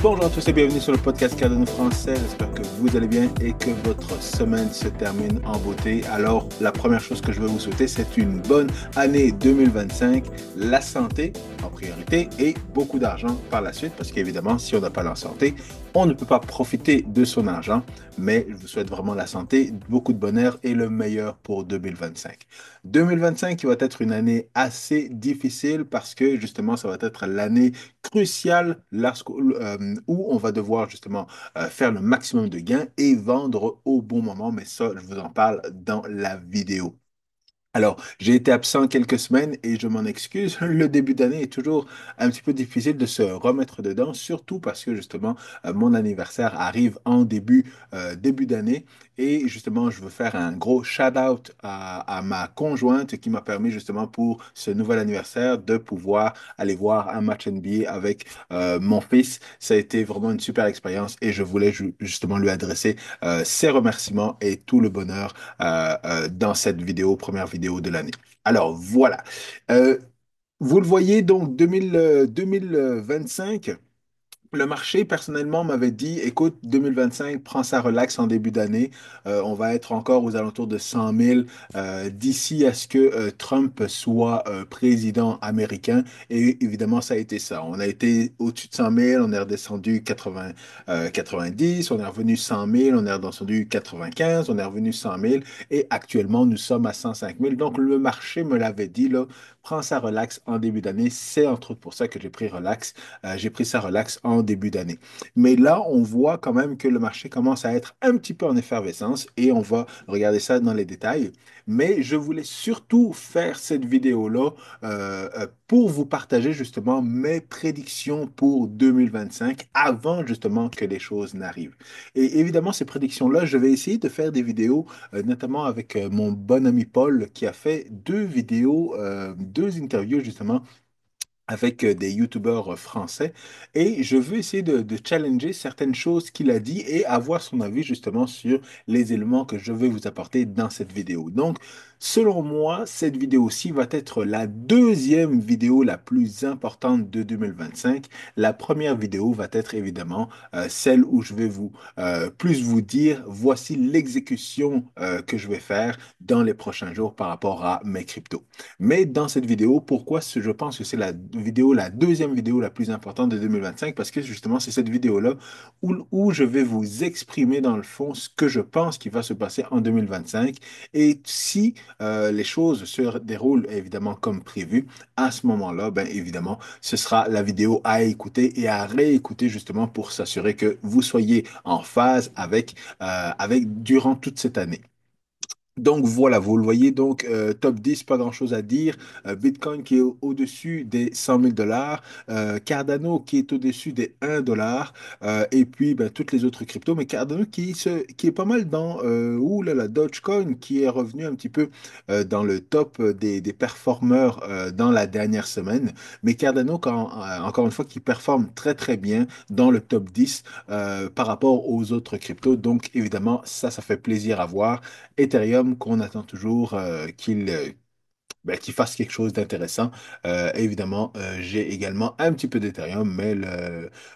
Bonjour à tous et bienvenue sur le podcast Cardano français. J'espère que vous allez bien et que votre semaine se termine en beauté. Alors, la première chose que je veux vous souhaiter, c'est une bonne année 2025, la santé en priorité et beaucoup d'argent par la suite parce qu'évidemment, si on n'a pas la santé, on ne peut pas profiter de son argent. Mais je vous souhaite vraiment la santé, beaucoup de bonheur et le meilleur pour 2025. 2025 qui va être une année assez difficile parce que justement, ça va être l'année cruciale où on va devoir justement faire le maximum de gains et vendre au bon moment. Mais ça, je vous en parle dans la vidéo. Alors, j'ai été absent quelques semaines et je m'en excuse. Le début d'année est toujours un petit peu difficile de se remettre dedans, surtout parce que justement, mon anniversaire arrive en début d'année et justement, je veux faire un gros shout-out à ma conjointe qui m'a permis justement pour ce nouvel anniversaire de pouvoir aller voir un match NBA avec mon fils. Ça a été vraiment une super expérience et je voulais justement lui adresser ses remerciements et tout le bonheur dans cette vidéo, première vidéo de l'année. Alors voilà. Euh, Vous le voyez donc 2025. Le marché, personnellement, m'avait dit, écoute, 2025, prends ça relax en début d'année. On va être encore aux alentours de 100 000 d'ici à ce que Trump soit président américain. Et évidemment, ça a été ça. On a été au-dessus de 100 000, on est redescendu 80, 90, on est revenu 100 000, on est redescendu 95, on est revenu 100 000 et actuellement, nous sommes à 105 000. Donc, le marché me l'avait dit, là, prends ça relax en début d'année. C'est entre autres pour ça que j'ai pris ça relax en début d'année. Mais là, on voit quand même que le marché commence à être un petit peu en effervescence et on va regarder ça dans les détails. Mais je voulais surtout faire cette vidéo-là pour vous partager justement mes prédictions pour 2025 avant justement que les choses n'arrivent. Et évidemment, ces prédictions-là, je vais essayer de faire des vidéos, notamment avec mon bon ami Paul qui a fait deux vidéos, deux interviews justement avec des youtubeurs français et je veux essayer de challenger certaines choses qu'il a dit et avoir son avis justement sur les éléments que je vais vous apporter dans cette vidéo. Donc, selon moi, cette vidéo-ci va être la deuxième vidéo la plus importante de 2025. La première vidéo va être évidemment celle où je vais plus vous dire, voici l'exécution que je vais faire dans les prochains jours par rapport à mes cryptos. Mais dans cette vidéo, pourquoi je pense que c'est la deuxième vidéo la plus importante de 2025? Parce que justement, c'est cette vidéo-là où je vais vous exprimer dans le fond ce que je pense qui va se passer en 2025. Et si les choses se déroulent évidemment comme prévu, à ce moment-là, ben évidemment, ce sera la vidéo à écouter et à réécouter justement pour s'assurer que vous soyez en phase avec durant toute cette année. Donc voilà, vous le voyez, donc top 10, pas grand-chose à dire. Bitcoin qui est au-dessus des 100 000 dollars, Cardano qui est au-dessus des 1 dollar, et puis ben, toutes les autres cryptos, mais Cardano qui est pas mal dans, ouh là là, Dogecoin qui est revenu un petit peu dans le top des performeurs dans la dernière semaine, mais Cardano, encore une fois, qui performe très très bien dans le top 10 par rapport aux autres cryptos. Donc évidemment, ça fait plaisir à voir. Ethereum qu'on attend toujours qu'il fasse quelque chose d'intéressant. Évidemment, j'ai également un petit peu d'Ethereum,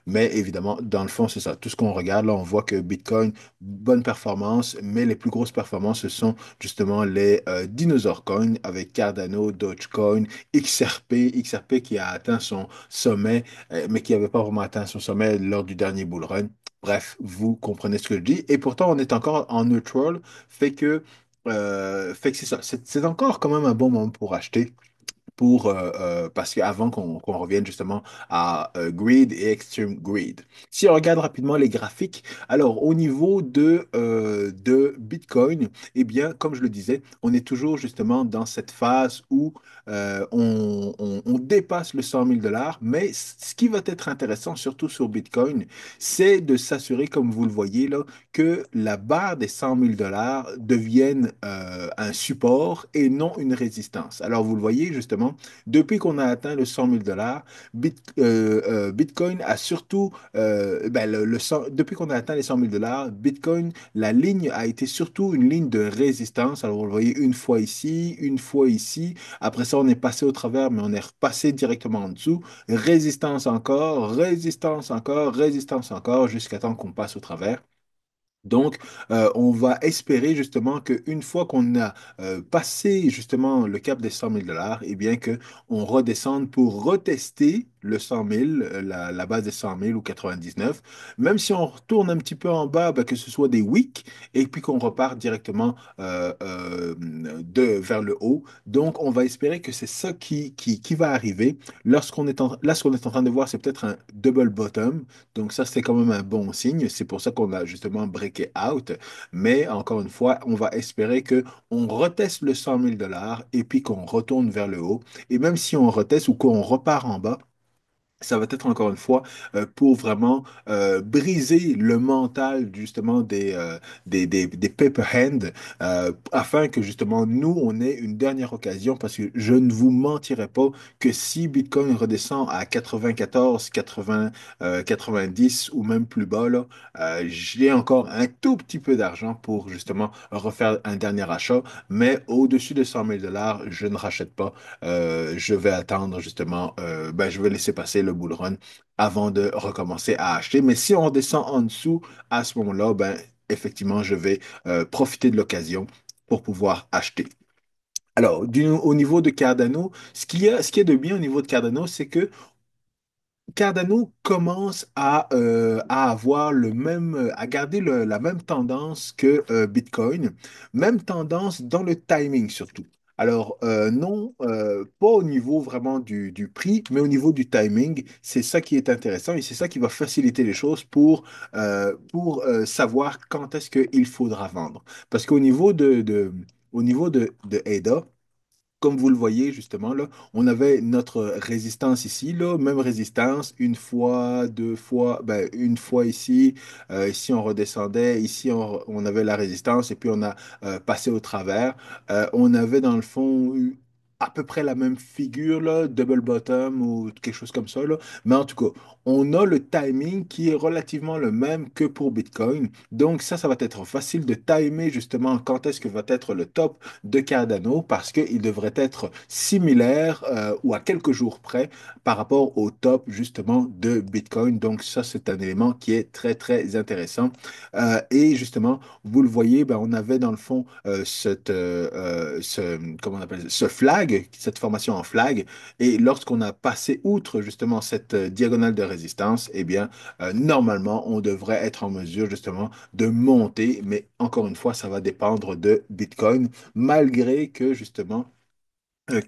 mais évidemment, dans le fond, c'est ça. Tout ce qu'on regarde, là, on voit que Bitcoin, bonne performance, mais les plus grosses performances, ce sont justement les dinosaures coins avec Cardano, Dogecoin, XRP qui a atteint son sommet, mais qui n'avait pas vraiment atteint son sommet lors du dernier bull run. Bref, vous comprenez ce que je dis. Et pourtant, on est encore en neutral, fait que fait que c'est ça. C'est encore quand même un bon moment pour acheter parce qu'avant qu'on revienne justement à Greed et Extreme Greed. Si on regarde rapidement les graphiques, alors au niveau de Bitcoin, eh bien, comme je le disais, on est toujours justement dans cette phase où on dépasse le 100 000 dollars, mais ce qui va être intéressant, surtout sur Bitcoin, c'est de s'assurer, comme vous le voyez là, que la barre des 100 000 dollars devienne un support et non une résistance. Alors, vous le voyez justement, justement, depuis qu'on a atteint le 100 000 $, Bitcoin a surtout, ben, depuis qu'on a atteint les 100 000 $, Bitcoin, la ligne a été surtout une ligne de résistance. Alors, vous le voyez une fois ici. Après ça, on est passé au travers, mais on est repassé directement en dessous. Résistance encore, résistance encore, jusqu'à temps qu'on passe au travers. Donc, on va espérer justement qu'une fois qu'on a passé justement le cap des 100 000 $, et bien que on redescende pour retester le 100 000, la base des 100 000 ou 99. Même si on retourne un petit peu en bas, ben, que ce soit des wicks, et puis qu'on repart directement vers le haut. Donc, on va espérer que c'est ça qui va arriver. Là, ce qu'on est en train de voir, c'est peut-être un double bottom. Donc ça, c'est quand même un bon signe. C'est pour ça qu'on a justement breaké out. Mais encore une fois, on va espérer que on reteste le 100 000 $ et puis qu'on retourne vers le haut. Et même si on reteste ou qu'on repart en bas, ça va être encore une fois pour vraiment briser le mental justement des paper hands afin que justement nous, on ait une dernière occasion parce que je ne vous mentirai pas que si Bitcoin redescend à 94, 80, 90 ou même plus bas, là, j'ai encore un tout petit peu d'argent pour justement refaire un dernier achat, mais au-dessus de 100 000 $, je ne rachète pas. Je vais attendre justement, ben, je vais laisser passer le bull run avant de recommencer à acheter. Mais si on descend en dessous, à ce moment-là, ben, effectivement, je vais profiter de l'occasion pour pouvoir acheter. Alors, au niveau de Cardano, ce qui est de bien au niveau de Cardano, c'est que Cardano commence à avoir à garder la même tendance que Bitcoin, même tendance dans le timing surtout. Alors, non, pas au niveau vraiment du prix, mais au niveau du timing, c'est ça qui est intéressant et c'est ça qui va faciliter les choses pour savoir quand est-ce qu'il faudra vendre. Parce qu'au niveau de ADA, comme vous le voyez justement, là, on avait notre résistance ici, là, même résistance, une fois, deux fois, ben, une fois ici, ici on redescendait, ici on avait la résistance et puis on a passé au travers. On avait dans le fond eu à peu près la même figure, là, double bottom ou quelque chose comme ça, là. Mais en tout cas, on a le timing qui est relativement le même que pour Bitcoin. Donc ça va être facile de timer justement quand est-ce que va être le top de Cardano parce qu'il devrait être similaire ou à quelques jours près par rapport au top justement de Bitcoin. Donc ça, c'est un élément qui est très, très intéressant. Et justement, vous le voyez, ben, on avait dans le fond comment on appelle ça, ce flag, cette formation en flag. Et lorsqu'on a passé outre justement cette diagonale de résistance, eh bien, normalement, on devrait être en mesure justement de monter. Mais encore une fois, ça va dépendre de Bitcoin malgré que justement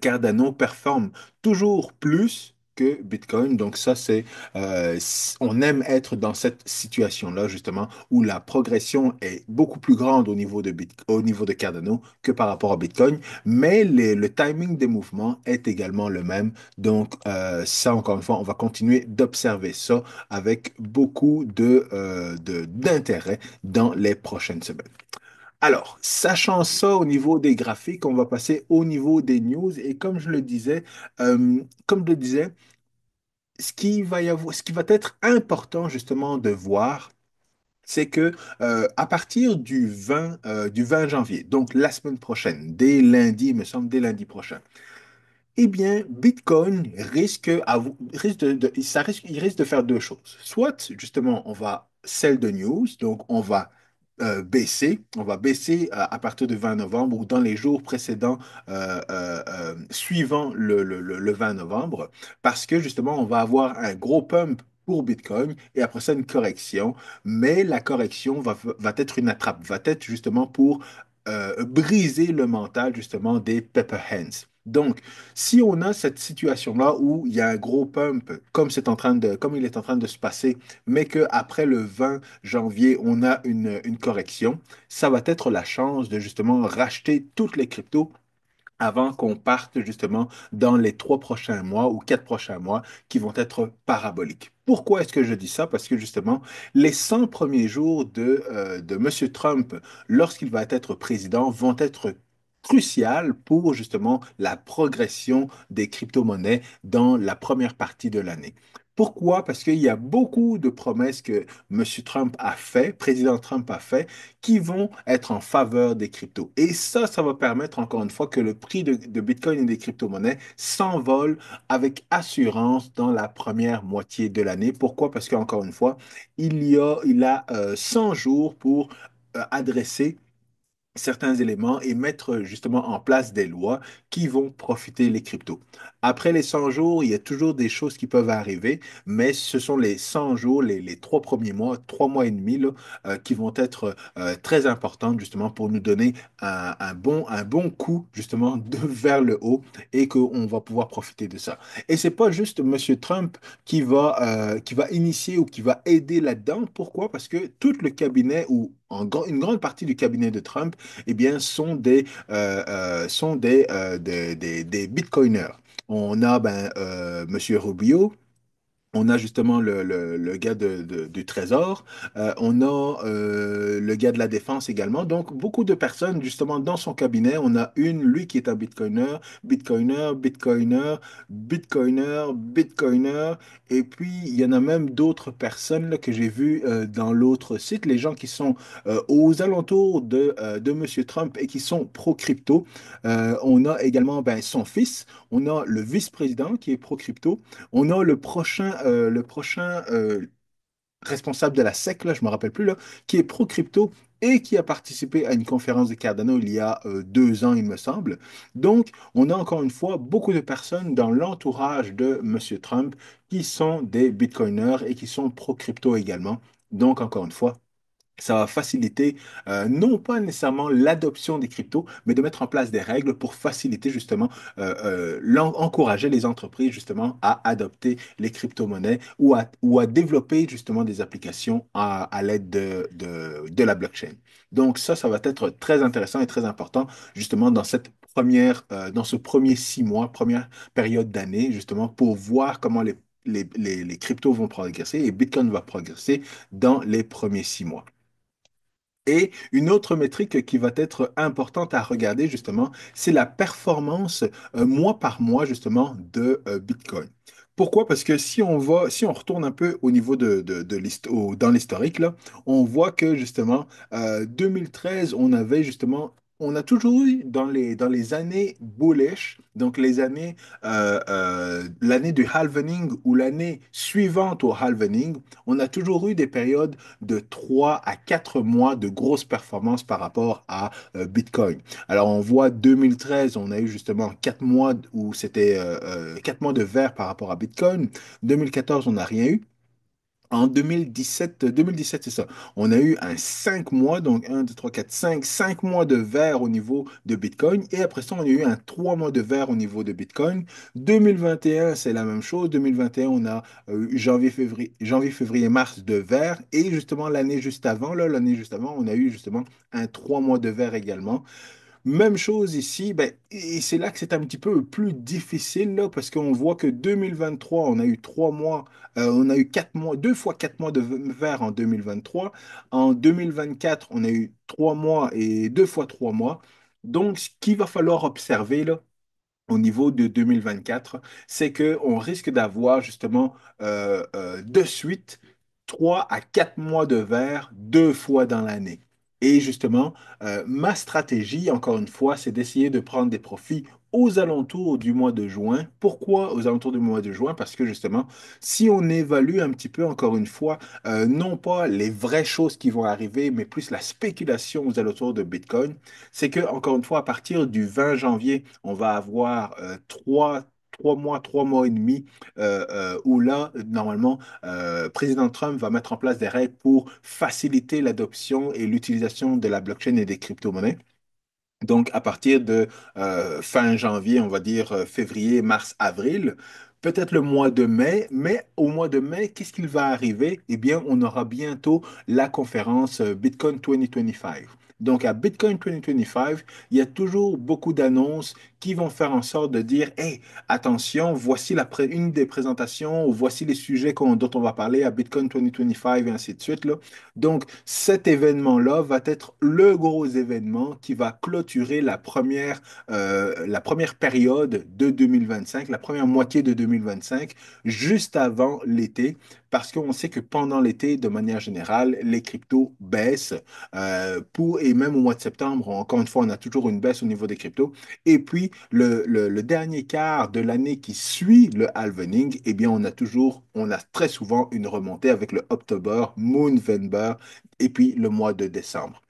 Cardano performe toujours plus que Bitcoin. Donc ça, on aime être dans cette situation-là justement où la progression est beaucoup plus grande au niveau de Cardano que par rapport à Bitcoin, mais le timing des mouvements est également le même. Donc ça, encore une fois, on va continuer d'observer ça avec beaucoup d'intérêt dans les prochaines semaines. Alors, sachant ça au niveau des graphiques, on va passer au niveau des news. Et comme je le disais, ce qui va être important justement de voir, c'est que à partir du 20 janvier, donc la semaine prochaine, dès lundi, il me semble, dès lundi prochain, eh bien, Bitcoin il risque de faire deux choses. Soit, justement, on va sell the news, donc on va baisser à partir du 20 novembre ou dans les jours précédents, suivant le 20 novembre, parce que justement, on va avoir un gros pump pour Bitcoin et après ça, une correction. Mais la correction va être une attrape, va être justement pour briser le mental justement des pepper hands. Donc, si on a cette situation-là où il y a un gros pump, comme il est en train de se passer, mais qu'après le 20 janvier, on a une correction, ça va être la chance de justement racheter toutes les cryptos avant qu'on parte justement dans les 3 prochains mois ou 4 prochains mois qui vont être paraboliques. Pourquoi est-ce que je dis ça? Parce que justement, les 100 premiers jours de M. Trump, lorsqu'il va être président, vont être crucial pour justement la progression des crypto-monnaies dans la première partie de l'année. Pourquoi? Parce qu'il y a beaucoup de promesses que M. Trump a fait, président Trump a fait, qui vont être en faveur des cryptos. Et ça va permettre encore une fois que le prix de Bitcoin et des crypto-monnaies s'envole avec assurance dans la première moitié de l'année. Pourquoi? Parce qu'encore une fois, il a 100 jours pour adresser certains éléments et mettre justement en place des lois qui vont profiter les cryptos. Après les 100 jours, il y a toujours des choses qui peuvent arriver, mais ce sont les 100 jours, les 3 premiers mois, 3 mois et demi, là, qui vont être très importantes justement pour nous donner un bon coup justement vers le haut et qu'on va pouvoir profiter de ça. Et c'est pas juste Monsieur Trump qui va initier ou qui va aider là-dedans. Pourquoi? Parce que tout le cabinet ou une grande partie du cabinet de Trump eh bien, des bitcoiners. On a Monsieur Rubio, on a justement le gars du Trésor, on a le gars de la Défense également. Donc, beaucoup de personnes, justement, dans son cabinet. On a lui qui est un bitcoiner. Et puis, il y en a même d'autres personnes là, que j'ai vues dans l'autre site, les gens qui sont aux alentours de Monsieur Trump et qui sont pro-crypto. On a également son fils, on a le vice-président qui est pro-crypto. On a le prochain responsable de la SEC, là, je ne me rappelle plus, là, qui est pro-crypto et qui a participé à une conférence de Cardano il y a 2 ans, il me semble. Donc, on a encore une fois beaucoup de personnes dans l'entourage de Monsieur Trump qui sont des bitcoiners et qui sont pro-crypto également. Donc, encore une fois, ça va faciliter non pas nécessairement l'adoption des cryptos, mais de mettre en place des règles pour faciliter justement, encourager les entreprises justement à adopter les crypto-monnaies ou à développer justement des applications à l'aide de la blockchain. Donc ça va être très intéressant et très important justement dans ce premier 6 mois, première période d'année, justement pour voir comment les cryptos vont progresser et Bitcoin va progresser dans les premiers 6 mois. Et une autre métrique qui va être importante à regarder justement, c'est la performance mois par mois justement de Bitcoin. Pourquoi? Parce que si on retourne un peu au niveau dans l'historique, là, on voit que justement, 2013, on a toujours eu dans les années bullish, donc l'année du halvening ou l'année suivante au halvening, on a toujours eu des périodes de 3 à 4 mois de grosses performances par rapport à Bitcoin. Alors, on voit 2013, on a eu justement 4 mois où c'était 4 mois de vert par rapport à Bitcoin. 2014, on n'a rien eu. En 2017, c'est ça. On a eu un 5 mois, donc 5 mois de vert au niveau de Bitcoin. Et après ça, on a eu un 3 mois de vert au niveau de Bitcoin. 2021, c'est la même chose. 2021, on a eu janvier, février, mars de vert. Et justement, l'année juste avant, on a eu justement un 3 mois de vert également. Même chose ici, et c'est là que c'est un petit peu plus difficile, là, parce qu'on voit que 2023, on a eu 3 mois, on a eu 4 mois, 2 fois 4 mois de vert en 2023. En 2024, on a eu 3 mois et 2 fois 3 mois. Donc, ce qu'il va falloir observer, là, au niveau de 2024, c'est qu'on risque d'avoir justement de suite 3 à 4 mois de verre 2 fois dans l'année. Et justement, ma stratégie, encore une fois, c'est d'essayer de prendre des profits aux alentours du mois de juin. Pourquoi aux alentours du mois de juin? Parce que justement, si on évalue un petit peu, encore une fois, non pas les vraies choses qui vont arriver, mais plus la spéculation aux alentours de Bitcoin, c'est que, encore une fois, à partir du 20 janvier, on va avoir 3 mois et demi, où là, normalement, président Trump va mettre en place des règles pour faciliter l'adoption et l'utilisation de la blockchain et des crypto-monnaies. Donc, à partir de fin janvier, on va dire février, mars, avril, peut-être le mois de mai, mais au mois de mai, qu'est-ce qu'il va arriver? Eh bien, on aura bientôt la conférence Bitcoin 2025. Donc, à Bitcoin 2025, il y a toujours beaucoup d'annonces qui vont faire en sorte de dire, hey, attention, voici une des présentations, ou voici les sujets dont on va parler à Bitcoin 2025 et ainsi de suite, là. Donc, cet événement-là va être le gros événement qui va clôturer la première période de 2025, la première moitié de 2025, juste avant l'été, parce qu'on sait que pendant l'été, de manière générale, les cryptos baissent, et même au mois de septembre, encore une fois, on a toujours une baisse au niveau des cryptos. Et puis, le dernier quart de l'année qui suit le halvening, eh bien, on a très souvent une remontée avec le October, Moon, November, et puis le mois de décembre.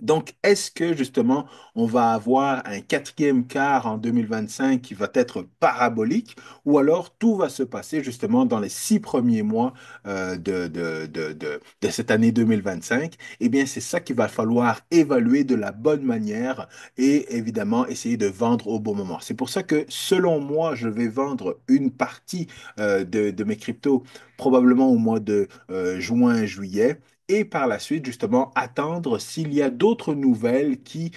Donc, est-ce que justement, on va avoir un quatrième quart en 2025 qui va être parabolique, ou alors tout va se passer justement dans les 6 premiers mois de cette année 2025? Eh bien, c'est ça qu'il va falloir évaluer de la bonne manière et évidemment essayer de vendre au bon moment. C'est pour ça que, selon moi, je vais vendre une partie de mes cryptos probablement au mois de juin, juillet et par la suite, justement, attendre s'il y a d'autres nouvelles qui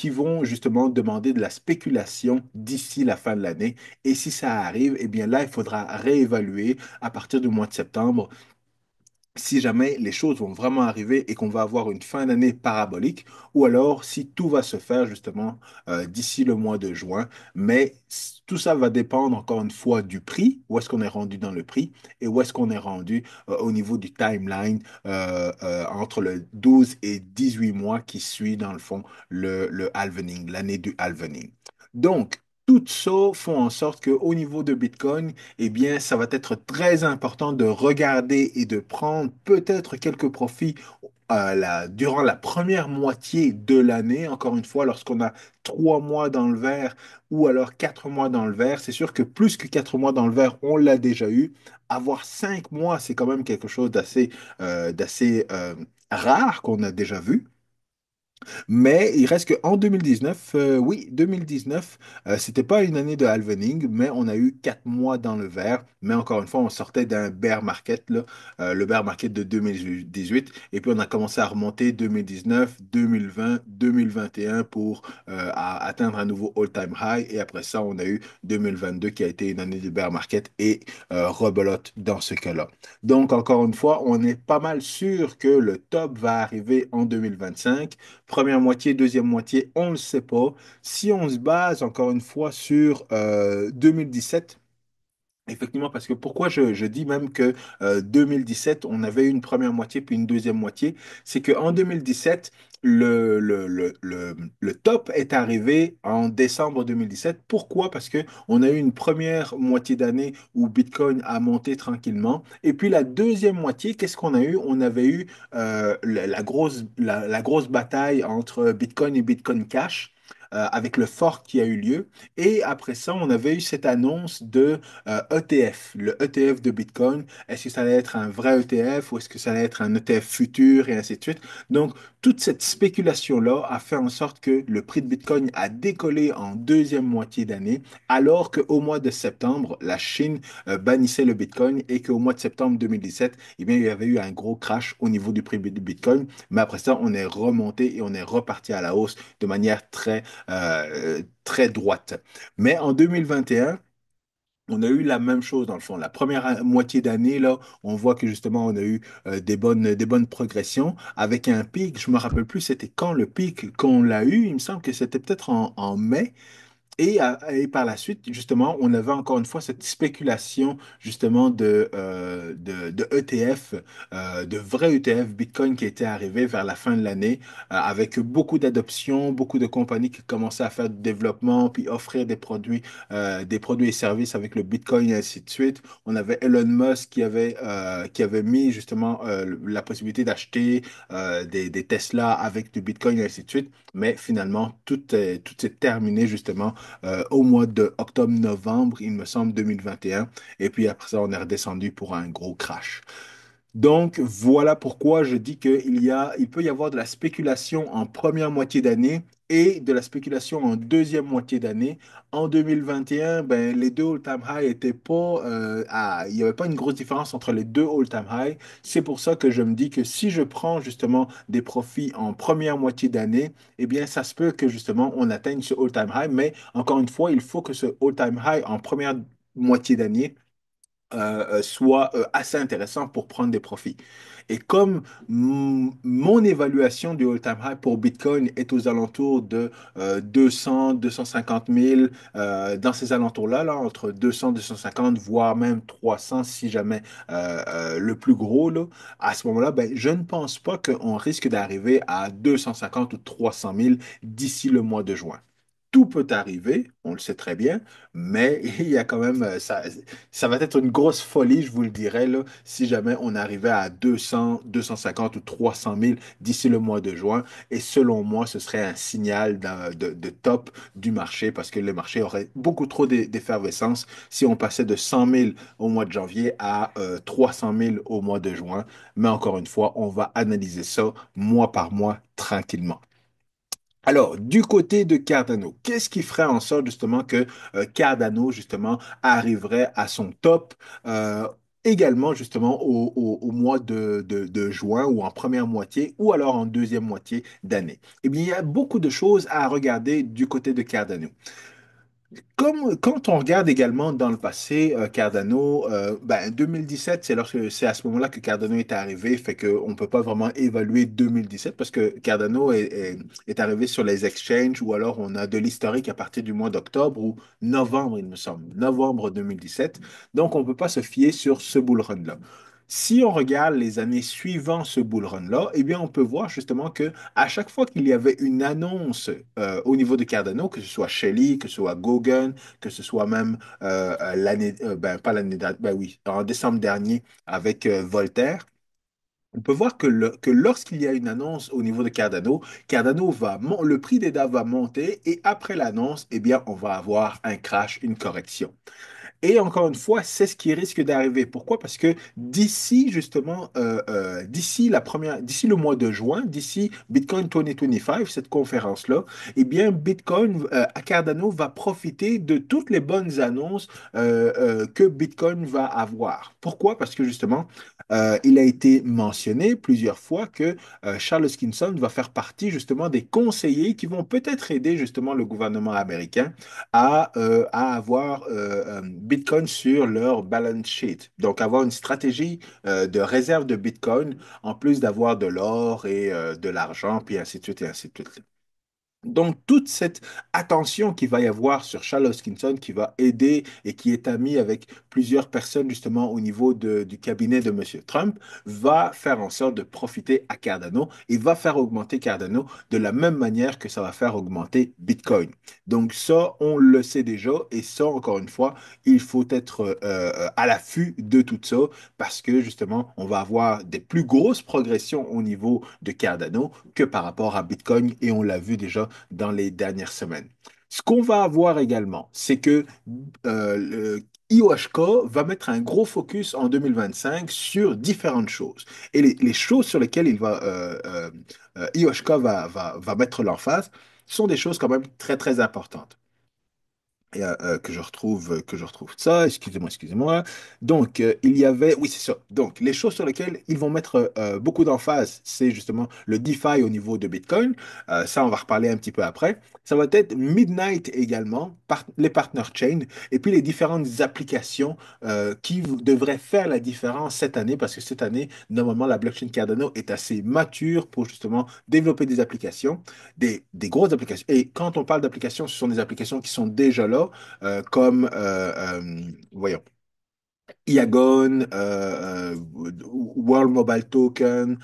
vont justement demander de la spéculation d'ici la fin de l'année. Et si ça arrive, eh bien là, il faudra réévaluer à partir du mois de septembre si jamais les choses vont vraiment arriver et qu'on va avoir une fin d'année parabolique, ou alors si tout va se faire justement d'ici le mois de juin. Mais tout ça va dépendre encore une fois du prix, où est-ce qu'on est rendu dans le prix et où est-ce qu'on est rendu au niveau du timeline entre le 12 et 18 mois qui suit dans le fond le halvening, l'année du halvening. Donc, tout ça font en sorte qu'au niveau de Bitcoin, eh bien, ça va être très important de regarder et de prendre peut-être quelques profits durant la première moitié de l'année. Encore une fois, lorsqu'on a 3 mois dans le vert ou alors 4 mois dans le vert, c'est sûr que plus que 4 mois dans le vert, on l'a déjà eu. Avoir 5 mois, c'est quand même quelque chose d'assez rare qu'on a déjà vu. Mais il reste qu'en 2019, oui, 2019, c'était pas une année de halvening, mais on a eu 4 mois dans le vert. Mais encore une fois, on sortait d'un bear market, là, le bear market de 2018, et puis on a commencé à remonter 2019, 2020, 2021 pour atteindre un nouveau all-time high. Et après ça, on a eu 2022 qui a été une année de bear market et rebelote dans ce cas-là. Donc, encore une fois, on est pas mal sûr que le top va arriver en 2025. Première moitié, deuxième moitié, on ne le sait pas. Si on se base encore une fois sur 2017, effectivement, parce que pourquoi je dis même que 2017, on avait une première moitié puis une deuxième moitié, c'est qu'en 2017, le top est arrivé en décembre 2017. Pourquoi? Parce que on a eu une première moitié d'année où Bitcoin a monté tranquillement. Et puis la deuxième moitié, qu'est-ce qu'on a eu? On avait eu la grosse bataille entre Bitcoin et Bitcoin Cash. Avec le fork qui a eu lieu. Et après ça, on avait eu cette annonce de ETF, le ETF de Bitcoin. Est-ce que ça allait être un vrai ETF ou est-ce que ça allait être un ETF futur et ainsi de suite? Donc, toute cette spéculation-là a fait en sorte que le prix de Bitcoin a décollé en deuxième moitié d'année, alors qu'au mois de septembre, la Chine bannissait le Bitcoin et qu'au mois de septembre 2017, eh bien, il y avait eu un gros crash au niveau du prix du Bitcoin. Mais après ça, on est remonté et on est reparti à la hausse de manière très droite. Mais en 2021, on a eu la même chose dans le fond. La première moitié d'année, là, on voit que justement, on a eu des bonnes progressions avec un pic. Je me rappelle plus c'était quand le pic qu'on l'a eu. Il me semble que c'était peut-être en mai. Et par la suite, justement, on avait encore une fois cette spéculation, justement, de ETF, de vrais ETF Bitcoin qui était arrivé vers la fin de l'année, avec beaucoup d'adoption, beaucoup de compagnies qui commençaient à faire du développement, puis offrir des produits et services avec le Bitcoin et ainsi de suite. On avait Elon Musk qui avait mis, justement, la possibilité d'acheter des Tesla avec du Bitcoin et ainsi de suite. Mais finalement, tout s'est terminé, justement au mois de octobre-novembre, il me semble, 2021. Et puis après ça, on est redescendu pour un gros crash. Donc, voilà pourquoi je dis il peut y avoir de la spéculation en première moitié d'année et de la spéculation en deuxième moitié d'année. En 2021, ben, les deux all-time high étaient pas, il n'y avait pas une grosse différence entre les deux all-time high. C'est pour ça que je me dis que si je prends justement des profits en première moitié d'année, eh bien, ça se peut que justement on atteigne ce all-time high. Mais encore une fois, il faut que ce all-time high en première moitié d'année soit assez intéressant pour prendre des profits. Et comme mon évaluation du all-time high pour Bitcoin est aux alentours de 200, 250 000, dans ces alentours-là, là, entre 200, 250, voire même 300 si jamais le plus gros, là, à ce moment-là, ben, je ne pense pas qu'on risque d'arriver à 250 ou 300 000 d'ici le mois de juin. Tout peut arriver, on le sait très bien, mais il y a quand même, ça va être une grosse folie, je vous le dirais, là, si jamais on arrivait à 200, 250 ou 300 000 d'ici le mois de juin. Et selon moi, ce serait un signal de top du marché parce que le marché aurait beaucoup trop d'effervescence si on passait de 100 000 au mois de janvier à 300 000 au mois de juin. Mais encore une fois, on va analyser ça mois par mois tranquillement. Alors, du côté de Cardano, qu'est-ce qui ferait en sorte justement que Cardano justement arriverait à son top également justement au mois de juin ou en première moitié ou alors en deuxième moitié d'année? Eh bien, il y a beaucoup de choses à regarder du côté de Cardano. Comme quand on regarde également dans le passé, Cardano, ben 2017, c'est à ce moment-là que Cardano est arrivé, fait qu'on ne peut pas vraiment évaluer 2017 parce que Cardano est arrivé sur les exchanges ou alors on a de l'historique à partir du mois d'octobre ou novembre, il me semble, novembre 2017. Donc on ne peut pas se fier sur ce bull run-là. Si on regarde les années suivant ce bull run-là, eh bien, on peut voir justement que à chaque fois qu'il y avait une annonce au niveau de Cardano, que ce soit Shelly, que ce soit Gogan, que ce soit même ben, pas l'année dernière, ben oui, en décembre dernier avec Voltaire, on peut voir que lorsqu'il y a une annonce au niveau de Cardano, le prix des DAO va monter et après l'annonce, eh bien, on va avoir un crash, une correction. Et encore une fois, c'est ce qui risque d'arriver. Pourquoi? Parce que d'ici justement, d'ici le mois de juin, d'ici Bitcoin 2025, cette conférence-là, eh bien, Bitcoin à Cardano va profiter de toutes les bonnes annonces que Bitcoin va avoir. Pourquoi? Parce que justement, il a été mentionné plusieurs fois que Charles Hoskinson va faire partie justement des conseillers qui vont peut-être aider justement le gouvernement américain à avoir Bitcoin sur leur balance sheet. Donc, avoir une stratégie de réserve de Bitcoin en plus d'avoir de l'or et de l'argent, puis ainsi de suite et ainsi de suite. Donc, toute cette attention qu'il va y avoir sur Charles Hoskinson, qui va aider et qui est ami avec plusieurs personnes justement au niveau du cabinet de M. Trump, va faire en sorte de profiter à Cardano et va faire augmenter Cardano de la même manière que ça va faire augmenter Bitcoin. Donc ça, on le sait déjà et ça, encore une fois, il faut être à l'affût de tout ça parce que justement, on va avoir des plus grosses progressions au niveau de Cardano que par rapport à Bitcoin et on l'a vu déjà dans les dernières semaines. Ce qu'on va avoir également, c'est que IOHK va mettre un gros focus en 2025 sur différentes choses. Et les choses sur lesquelles IOHK va mettre l'emphase sont des choses quand même très, très importantes et, que je retrouve ça, excusez-moi. Donc, il y avait, oui, c'est ça. Donc, les choses sur lesquelles ils vont mettre beaucoup d'emphase, c'est justement le DeFi au niveau de Bitcoin. Ça, on va reparler un petit peu après. Ça va être Midnight également, les partner chain, et puis les différentes applications devraient faire la différence cette année, parce que cette année, normalement, la blockchain Cardano est assez mature pour justement développer des applications, des grosses applications. Et quand on parle d'applications, ce sont des applications qui sont déjà là comme, voyons, Iagon, World Mobile Token,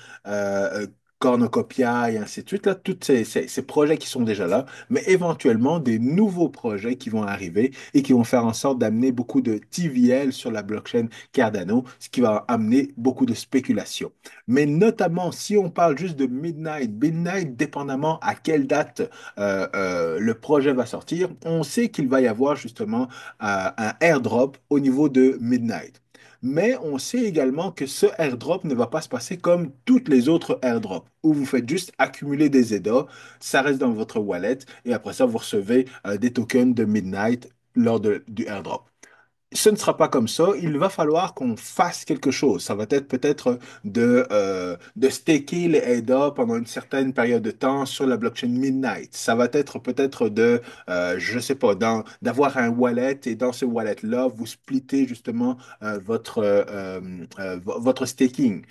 Cornucopia et ainsi de suite, là, tous ces projets qui sont déjà là, mais éventuellement des nouveaux projets qui vont arriver et qui vont faire en sorte d'amener beaucoup de TVL sur la blockchain Cardano, ce qui va amener beaucoup de spéculation. Mais notamment, si on parle juste de Midnight, dépendamment à quelle date le projet va sortir, on sait qu'il va y avoir justement un airdrop au niveau de Midnight. Mais on sait également que ce airdrop ne va pas se passer comme toutes les autres airdrops, où vous faites juste accumuler des ADA, ça reste dans votre wallet, et après ça, vous recevez des tokens de Midnight du airdrop. Ce ne sera pas comme ça. Il va falloir qu'on fasse quelque chose. Ça va être peut-être de staker les ADA pendant une certaine période de temps sur la blockchain Midnight. Ça va être peut-être je sais pas, d'avoir un wallet et dans ce wallet-là, vous splittez justement votre staking.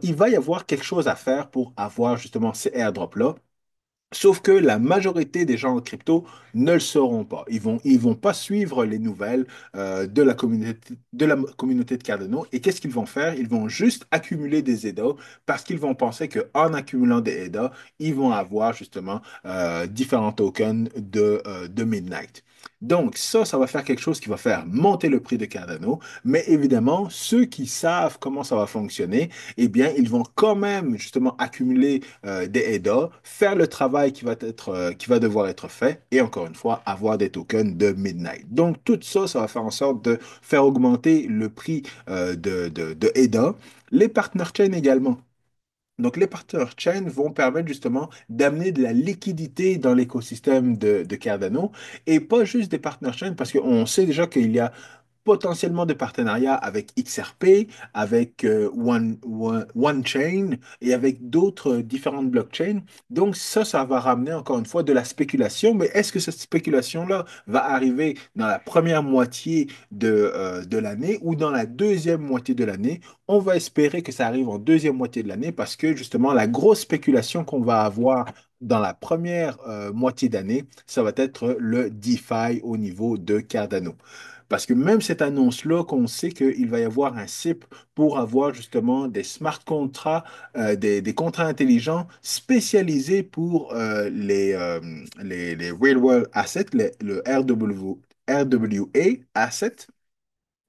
Il va y avoir quelque chose à faire pour avoir justement ces airdrops-là. Sauf que la majorité des gens en crypto ne le sauront pas. Ils vont pas suivre les nouvelles de la communauté de Cardano. Et qu'est-ce qu'ils vont faire? Ils vont juste accumuler des ADA parce qu'ils vont penser qu'en accumulant des ADA, ils vont avoir justement différents tokens de Midnight. Donc ça va faire quelque chose qui va faire monter le prix de Cardano. Mais évidemment, ceux qui savent comment ça va fonctionner, eh bien, ils vont quand même justement accumuler des ADA, faire le travail qui va devoir être fait et encore une fois, avoir des tokens de Midnight. Donc, tout ça, ça va faire en sorte de faire augmenter le prix de ADA. Les partner chains également. Donc, les partner chains vont permettre justement d'amener de la liquidité dans l'écosystème de Cardano et pas juste des partner chains parce qu'on sait déjà qu'il y a potentiellement des partenariats avec XRP, avec OneChain et avec d'autres différentes blockchains. Donc ça va ramener encore une fois de la spéculation. Mais est-ce que cette spéculation-là va arriver dans la première moitié de l'année ou dans la deuxième moitié de l'année? On va espérer que ça arrive en deuxième moitié de l'année parce que justement, la grosse spéculation qu'on va avoir dans la première moitié d'année, ça va être le DeFi au niveau de Cardano. Parce que même cette annonce-là, qu'on sait qu'il va y avoir un CIP pour avoir justement des smart contracts, des contrats intelligents spécialisés pour les Real World Assets, le RWA Asset.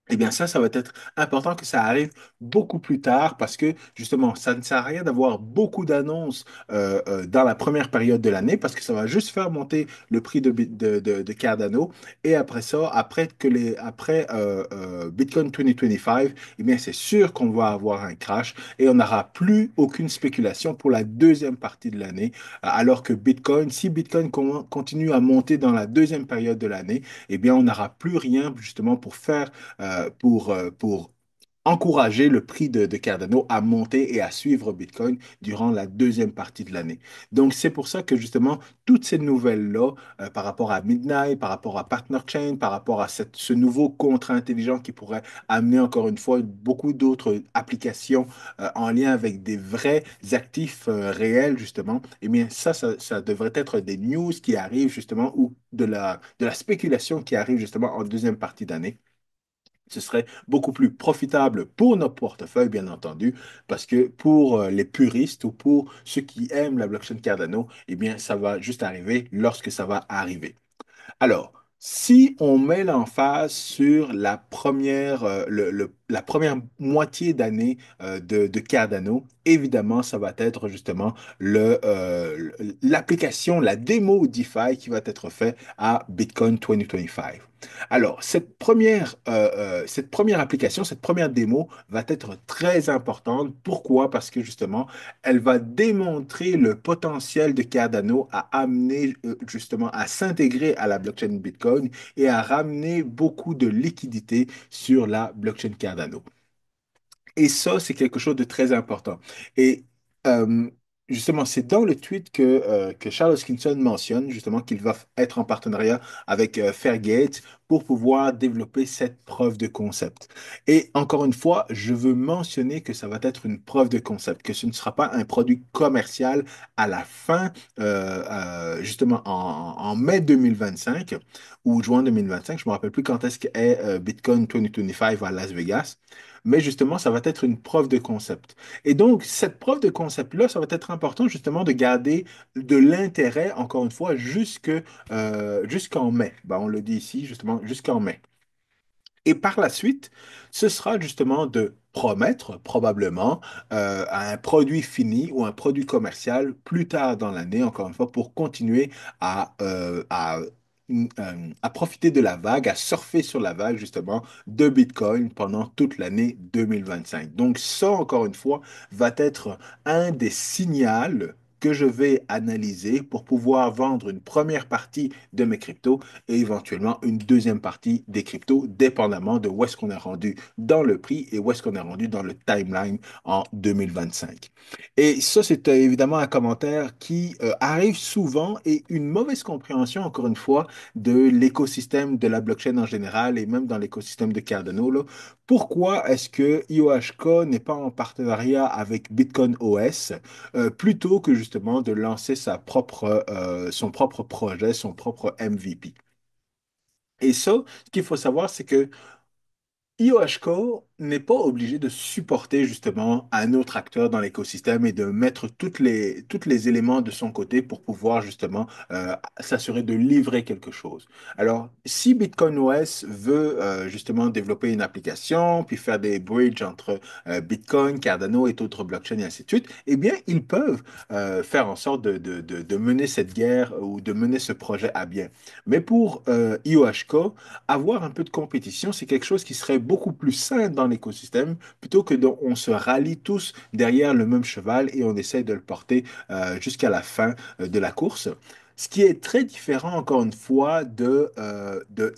Eh bien, ça va être important que ça arrive beaucoup plus tard parce que justement, ça ne sert à rien d'avoir beaucoup d'annonces dans la première période de l'année parce que ça va juste faire monter le prix de Cardano. Et après ça, après Bitcoin 2025, eh bien, c'est sûr qu'on va avoir un crash et on n'aura plus aucune spéculation pour la deuxième partie de l'année. Alors que Bitcoin, si Bitcoin continue à monter dans la deuxième période de l'année, eh bien, on n'aura plus rien justement pour encourager le prix de Cardano à monter et à suivre Bitcoin durant la deuxième partie de l'année. Donc, c'est pour ça que justement, toutes ces nouvelles-là, par rapport à Midnight, par rapport à Partner Chain, par rapport à ce nouveau contrat intelligent qui pourrait amener encore une fois beaucoup d'autres applications en lien avec des vrais actifs réels, justement, eh bien, ça devrait être des news qui arrivent justement ou de la spéculation qui arrive justement en deuxième partie d'année. Ce serait beaucoup plus profitable pour nos portefeuilles, bien entendu, parce que pour les puristes ou pour ceux qui aiment la blockchain Cardano, eh bien, ça va juste arriver lorsque ça va arriver. Alors, si on met l'emphase sur la première moitié d'année de Cardano, évidemment, ça va être justement l'application, la démo DeFi qui va être faite à Bitcoin 2025. Alors, cette première application, cette première démo va être très importante. Pourquoi? Parce que justement, elle va démontrer le potentiel de Cardano à amener justement à s'intégrer à la blockchain Bitcoin et à ramener beaucoup de liquidités sur la blockchain Cardano. Et ça, c'est quelque chose de très important. Et euh, justement, c'est dans le tweet que Charles Hoskinson mentionne justement qu'il va être en partenariat avec Fairgate pour pouvoir développer cette preuve de concept. Et encore une fois, je veux mentionner que ça va être une preuve de concept, que ce ne sera pas un produit commercial à la fin, justement en mai 2025 ou juin 2025. Je ne me rappelle plus quand est-ce qu'est Bitcoin 2025 à Las Vegas. Mais justement, ça va être une preuve de concept. Et donc, cette preuve de concept-là, ça va être important justement de garder de l'intérêt, encore une fois, jusqu'en mai. Ben, on le dit ici, justement, jusqu'en mai. Et par la suite, ce sera justement de promettre probablement un produit fini ou un produit commercial plus tard dans l'année, encore une fois, pour continuer à à profiter de la vague, à surfer sur la vague justement de Bitcoin pendant toute l'année 2025. Donc ça, encore une fois, va être un des signaux que je vais analyser pour pouvoir vendre une première partie de mes cryptos et éventuellement une deuxième partie des cryptos, dépendamment de où est-ce qu'on est rendu dans le prix et où est-ce qu'on est rendu dans le timeline en 2025. Et ça, c'est évidemment un commentaire qui arrive souvent et une mauvaise compréhension, encore une fois, de l'écosystème de la blockchain en général et même dans l'écosystème de Cardano, là. Pourquoi est-ce que IOHK n'est pas en partenariat avec Bitcoin OS plutôt que justement de lancer son propre projet, son propre MVP? Et ça, ce qu'il faut savoir, c'est que IOHK n'est pas obligé de supporter justement un autre acteur dans l'écosystème et de mettre toutes les éléments de son côté pour pouvoir justement s'assurer de livrer quelque chose. Alors, si Bitcoin OS veut justement développer une application, puis faire des bridges entre Bitcoin, Cardano et d'autres blockchains et ainsi de suite, eh bien, ils peuvent faire en sorte de mener cette guerre ou de mener ce projet à bien. Mais pour IOHK, avoir un peu de compétition, c'est quelque chose qui serait beaucoup plus sain dans l'écosystème plutôt que on se rallie tous derrière le même cheval et on essaye de le porter jusqu'à la fin de la course. Ce qui est très différent, encore une fois, de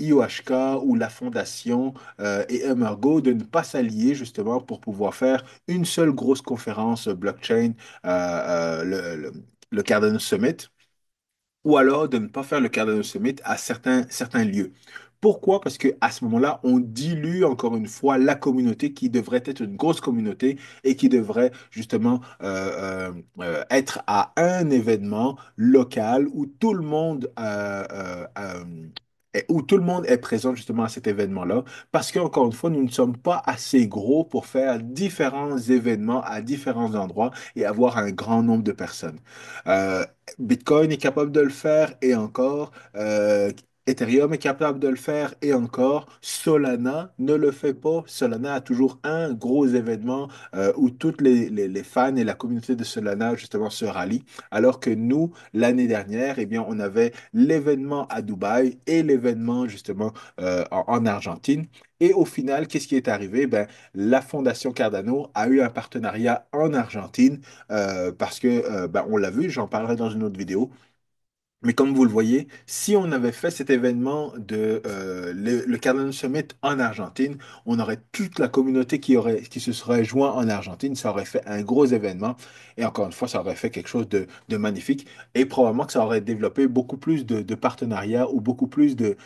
IOHK ou la Fondation et Emergo de ne pas s'allier justement pour pouvoir faire une seule grosse conférence blockchain, le Cardano Summit ou alors de ne pas faire le Cardano Summit à certains lieux. Pourquoi? Parce que à ce moment-là, on dilue encore une fois la communauté qui devrait être une grosse communauté et qui devrait justement être à un événement local où tout le monde où tout le monde est présent justement à cet événement-là, parce qu'encore une fois, nous ne sommes pas assez gros pour faire différents événements à différents endroits et avoir un grand nombre de personnes. Euh, Bitcoin est capable de le faire et encore. Ethereum est capable de le faire et encore. Solana ne le fait pas. Solana a toujours un gros événement où toutes les fans et la communauté de Solana justement se rallient. Alors que nous, l'année dernière, eh bien, on avait l'événement à Dubaï et l'événement justement en Argentine. Et au final, qu'est-ce qui est arrivé? Ben, la Fondation Cardano a eu un partenariat en Argentine parce que, ben, on l'a vu, j'en parlerai dans une autre vidéo, mais comme vous le voyez, si on avait fait cet événement le Cardano Summit en Argentine, on aurait toute la communauté qui se serait joint en Argentine. Ça aurait fait un gros événement. Et encore une fois, ça aurait fait quelque chose de magnifique. Et probablement que ça aurait développé beaucoup plus de partenariats ou beaucoup plus de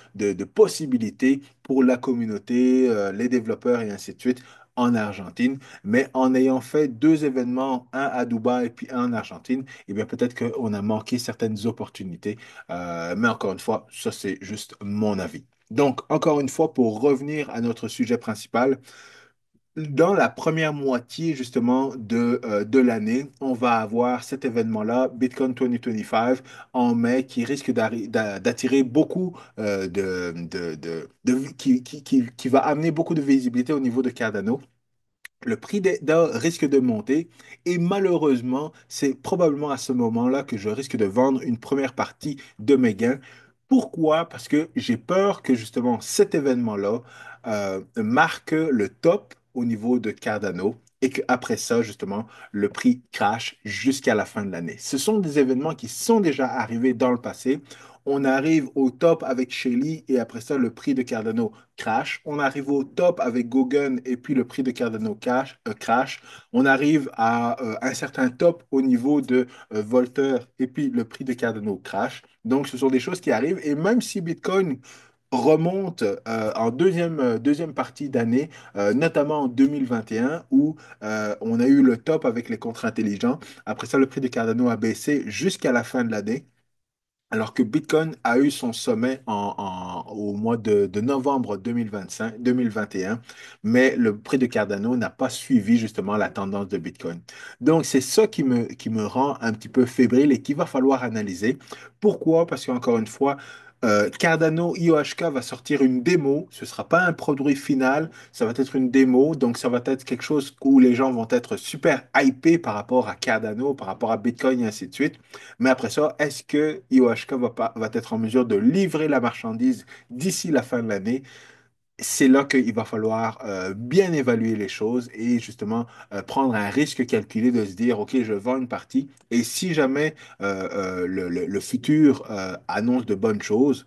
possibilités pour la communauté, les développeurs et ainsi de suite en Argentine. Mais en ayant fait deux événements, un à Dubaï et puis un en Argentine, eh bien, peut-être qu'on a manqué certaines opportunités. Mais encore une fois, ça, c'est juste mon avis. Donc, encore une fois, pour revenir à notre sujet principal, dans la première moitié justement de l'année, on va avoir cet événement-là, Bitcoin 2025, en mai, qui risque d'attirer beaucoup qui va amener beaucoup de visibilité au niveau de Cardano. Le prix d'or risque de monter et malheureusement, c'est probablement à ce moment-là que je risque de vendre une première partie de mes gains. Pourquoi? Parce que j'ai peur que justement cet événement-là marque le top au niveau de Cardano et qu'après ça, justement, le prix crash jusqu'à la fin de l'année. Ce sont des événements qui sont déjà arrivés dans le passé. On arrive au top avec Shelly et après ça, le prix de Cardano crash. On arrive au top avec Gogun et puis le prix de Cardano crash. On arrive à un certain top au niveau de Volter et puis le prix de Cardano crash. Donc, ce sont des choses qui arrivent. Et même si Bitcoin remonte en deuxième partie d'année, notamment en 2021, où on a eu le top avec les contrats intelligents. Après ça, le prix de Cardano a baissé jusqu'à la fin de l'année. Alors que Bitcoin a eu son sommet au mois de novembre 2021, mais le prix de Cardano n'a pas suivi justement la tendance de Bitcoin. Donc, c'est ça qui me rend un petit peu fébrile et qu'il va falloir analyser. Pourquoi? Parce qu'encore une fois, Cardano IOHK va sortir une démo. Ce ne sera pas un produit final, ça va être une démo. Donc, ça va être quelque chose où les gens vont être super hypés par rapport à Cardano, par rapport à Bitcoin et ainsi de suite. Mais après ça, est-ce que IOHK va être en mesure de livrer la marchandise d'ici la fin de l'année? C'est là qu'il va falloir bien évaluer les choses et justement prendre un risque calculé de se dire, OK, je vends une partie et si jamais le futur annonce de bonnes choses,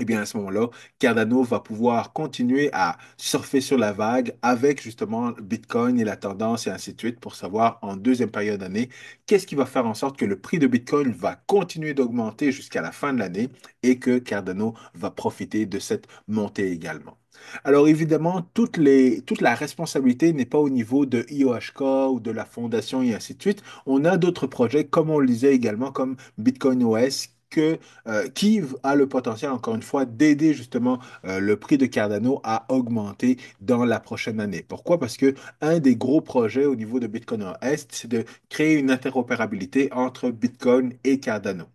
eh bien, à ce moment-là, Cardano va pouvoir continuer à surfer sur la vague avec justement Bitcoin et la tendance et ainsi de suite pour savoir en deuxième période d'année qu'est-ce qui va faire en sorte que le prix de Bitcoin va continuer d'augmenter jusqu'à la fin de l'année et que Cardano va profiter de cette montée également. Alors évidemment, toute la responsabilité n'est pas au niveau de IOHK ou de la fondation et ainsi de suite. On a d'autres projets, comme on le disait également, comme Bitcoin OS, qui a le potentiel, encore une fois, d'aider justement le prix de Cardano à augmenter dans la prochaine année. Pourquoi? Parce que un des gros projets au niveau de Bitcoin OS, c'est de créer une interopérabilité entre Bitcoin et Cardano.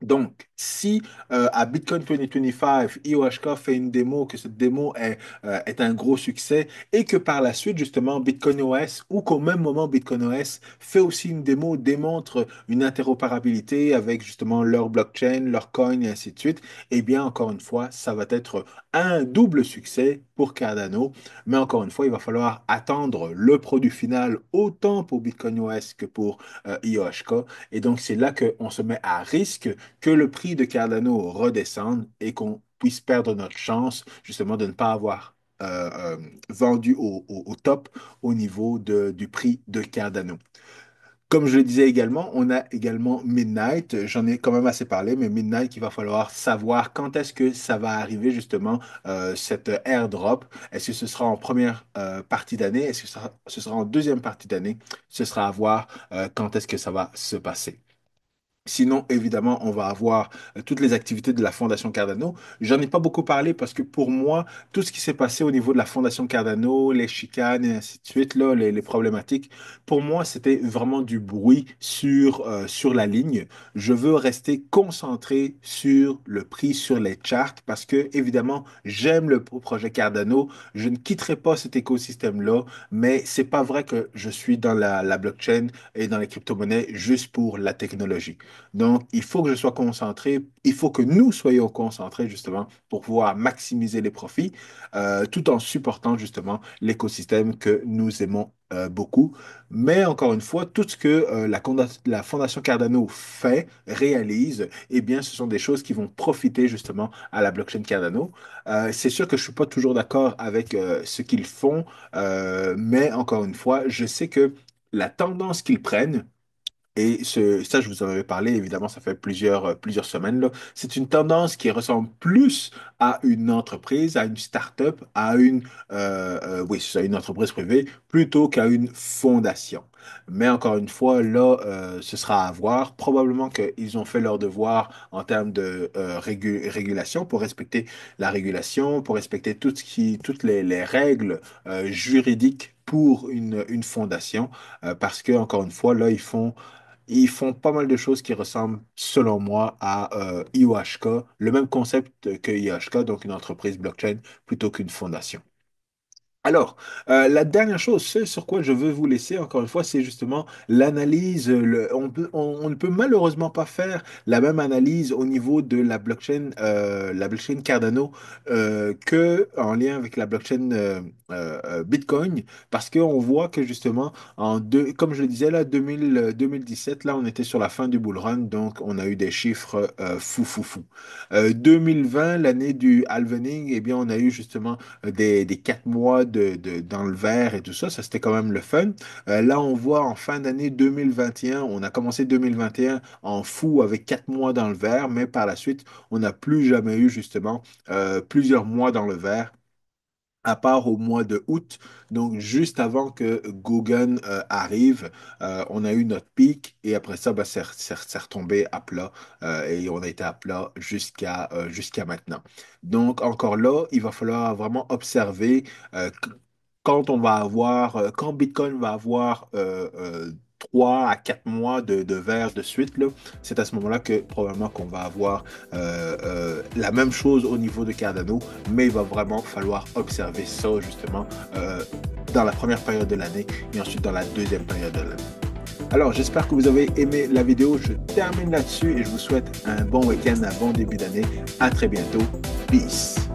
Donc, si à Bitcoin 2025, IOHK fait une démo, que cette démo est un gros succès, et que par la suite, justement, Bitcoin OS, ou qu'au même moment, Bitcoin OS fait aussi une démo, démontre une interopérabilité avec justement leur blockchain, leur coin, et ainsi de suite, eh bien, encore une fois, ça va être un double succès pour Cardano. Mais encore une fois, il va falloir attendre le produit final autant pour Bitcoin OS que pour IOHK. Et donc, c'est là qu'on se met à risque que le prix de Cardano redescende et qu'on puisse perdre notre chance justement de ne pas avoir vendu au top au niveau du prix de Cardano. Comme je le disais également, on a également Midnight. J'en ai quand même assez parlé, mais Midnight, il va falloir savoir quand est-ce que ça va arriver justement, cette airdrop. Est-ce que ce sera en première partie d'année? Est-ce que ce sera en deuxième partie d'année? Ce sera à voir quand est-ce que ça va se passer. Sinon, évidemment, on va avoir toutes les activités de la Fondation Cardano. J'en ai pas beaucoup parlé parce que pour moi, tout ce qui s'est passé au niveau de la Fondation Cardano, les chicanes et ainsi de suite, là, les problématiques, pour moi, c'était vraiment du bruit sur la ligne. Je veux rester concentré sur le prix, sur les charts parce que, évidemment, j'aime le projet Cardano. Je ne quitterai pas cet écosystème-là, mais c'est pas vrai que je suis dans la blockchain et dans les crypto-monnaies juste pour la technologie. Donc, il faut que je sois concentré, il faut que nous soyons concentrés justement pour pouvoir maximiser les profits, tout en supportant justement l'écosystème que nous aimons beaucoup. Mais encore une fois, tout ce que la Fondation Cardano fait, réalise, eh bien, ce sont des choses qui vont profiter justement à la blockchain Cardano. C'est sûr que je suis pas toujours d'accord avec ce qu'ils font, mais encore une fois, je sais que la tendance qu'ils prennent, et ça, je vous en avais parlé, évidemment, ça fait plusieurs semaines, là. C'est une tendance qui ressemble plus à une entreprise, à une start-up, oui, c'est ça, une entreprise privée, plutôt qu'à une fondation. Mais encore une fois, là, ce sera à voir. Probablement qu'ils ont fait leur devoir en termes de régulation pour respecter la régulation, pour respecter toutes les règles juridiques pour une fondation, parce que, encore une fois, là, ils font pas mal de choses qui ressemblent, selon moi, à IOHK, le même concept que IOHK, donc une entreprise blockchain plutôt qu'une fondation. Alors, la dernière chose, ce sur quoi je veux vous laisser, encore une fois, c'est justement l'analyse. On ne peut malheureusement pas faire la même analyse au niveau de la blockchain Cardano, que en lien avec la blockchain Bitcoin, parce qu'on voit que justement, comme je le disais là, 2017, là, on était sur la fin du bull run, donc on a eu des chiffres fou. 2020, l'année du halvening, eh bien, on a eu justement des 4 mois dans le vert et tout ça. Ça, c'était quand même le fun. Là, on voit en fin d'année 2021, on a commencé 2021 en fou avec 4 mois dans le vert, mais par la suite, on n'a plus jamais eu justement plusieurs mois dans le vert, à part au mois de août, donc juste avant que Gauguin arrive, on a eu notre pic et après ça, bah, c'est retombé à plat, et on a été à plat jusqu'à maintenant. Donc encore là, il va falloir vraiment observer quand Bitcoin va avoir 3 à 4 mois de vert de suite, là, c'est à ce moment-là que probablement qu'on va avoir la même chose au niveau de Cardano, mais il va vraiment falloir observer ça justement dans la première période de l'année et ensuite dans la deuxième période de l'année. Alors, j'espère que vous avez aimé la vidéo. Je termine là-dessus et je vous souhaite un bon week-end, un bon début d'année. À très bientôt. Peace.